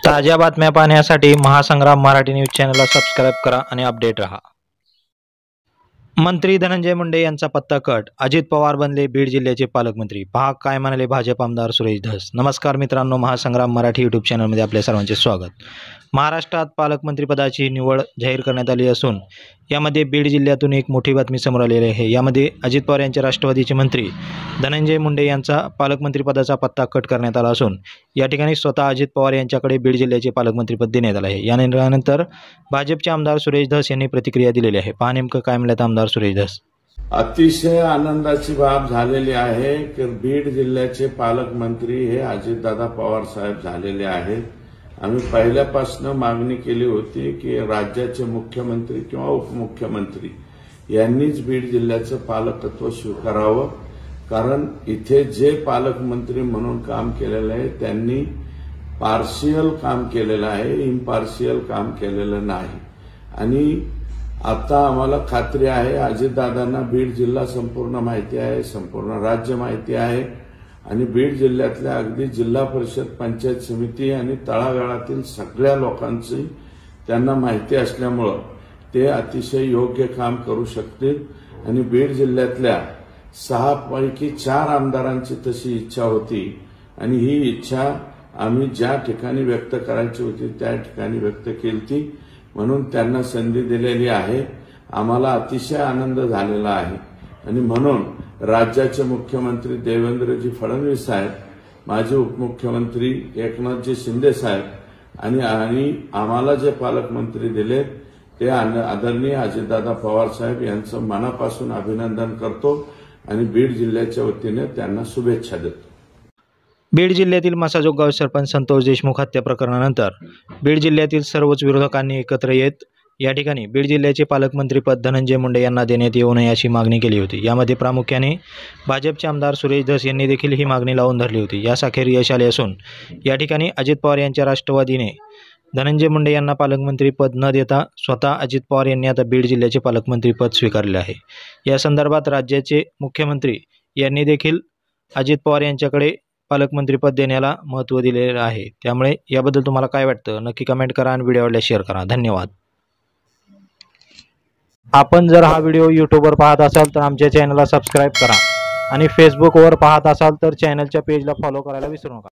ताज्या बातम्या पाहण्यासाठी महासंग्राम मराठी न्यूज चॅनलला सबस्क्राईब करा आणि अपडेट रहा। मंत्री धनंजय मुंडे यांचा पत्ता कट, अजित पवार बनले बीड जिल्ह्याचे पालकमंत्री, पहा काय म्हणाले भाजप आमदार सुरेश धस। नमस्कार मित्रांनो, महासंग्राम मराठी यूट्यूब चॅनलमध्ये आपल्या सर्वांचे स्वागत। महाराष्ट्रात पालकमंत्रीपदाची निवड जाहीर करण्यात आली असून यामध्ये बीड जिल्ह्यातून एक मोठी बातमी समोर आलेली आहे। यामध्ये अजित पवार यांचे राष्ट्रवादीचे मंत्री धनंजय मुंडे यांचा पालकमंत्रीपदाचा पत्ता कट करण्यात आला असून या ठिकाणी स्वतः अजित पवार यांच्याकडे बीड जिल्ह्याचे पालकमंत्रीपद देण्यात आले आहे। या निर्णयानंतर भाजपचे आमदार सुरेश धस यांनी प्रतिक्रिया दिलेली आहे। पहा नेमकं काय म्हणतात आमदार सुरेश धस। अतिशय आनंदाची बाब झालेली आहे की बीड जिल्ह्याचे पालकमंत्री हे अजितदादा पवार साहेब झालेले आहेत। आम्ही पहिल्यापासून मागणी केली होती की राज्याचे मुख्यमंत्री किंवा उपमुख्यमंत्री यांनीच बीड जिल्ह्याचं पालकत्व स्वीकारावं, कारण इथे जे पालकमंत्री म्हणून काम केलेलं आहे त्यांनी पार्शियल काम केलेलं आहे, इम्पार्शियल काम केलेलं नाही। आणि आता आम्हाला खात्री आहे अजितदादांना बीड जिल्हा संपूर्ण माहिती आहे, संपूर्ण राज्य माहिती आहे आणि बीड जिल्ह्यातल्या अगदी जिल्हा परिषद, पंचायत समिती आणि तळागाळातील सगळ्या लोकांची त्यांना माहिती असल्यामुळं ते अतिशय योग्य काम करू शकतील। आणि बीड जिल्ह्यातल्या 6 पैकी 4 आमदारांची तशी इच्छा होती आणि ही इच्छा आम्ही ज्या ठिकाणी व्यक्त करायची होती त्या ठिकाणी व्यक्त केली, म्हणून त्यांना संधी दिलेली आहे। आम्हाला अतिशय आनंद झालेला आहे आणि म्हणून राज्याचे मुख्यमंत्री देवेंद्रजी फडणवीस साहेब, माजी उपमुख्यमंत्री एकनाथजी शिंदे साहेब आणि आम्हाला जे पालकमंत्री दिले ते आदरणीय अजितदादा पवार साहेब यांचं मनापासून अभिनंदन करतो आणि बीड जिल्ह्याच्या वतीने त्यांना शुभेच्छा देतो। बीड जिल्ह्यातील मसाजोग गाव सरपंच संतोष देशमुख हत्या प्रकरणानंतर बीड जिल्ह्यातील सर्वच विरोधकांनी एकत्र येत या ठिकाणी बीड जिल्ह्याचे पालकमंत्रीपद धनंजय मुंडे यांना देण्यात येऊ नये अशी मागणी केली होती। यामध्ये प्रामुख्याने भाजपचे आमदार सुरेश धस यांनी देखील ही मागणी लावून धरली होती। यास अखेर यश आले असून या ठिकाणी अजित पवार यांच्या राष्ट्रवादीने धनंजय मुंडे यांना पालकमंत्रीपद न देता स्वतः अजित पवार यांनी आता बीड जिल्ह्याचे पालकमंत्रीपद स्वीकारले आहे। या संदर्भात राज्याचे मुख्यमंत्री यांनी देखील अजित पवार यांच्याकडे पालकमंत्रीपद देण्याला महत्त्व दिलेलं आहे। त्यामुळे याबद्दल तुम्हाला काय वाटतं नक्की कमेंट करा आणि व्हिडिओला शेअर करा। धन्यवाद। आपण जर हा व्हिडिओ यूट्यूबवर पाहत असाल तर आमच्या चॅनलला सबस्क्राईब करा आणि फेसबुकवर पाहत असाल तर चॅनलच्या पेजला फॉलो करायला विसरू नका।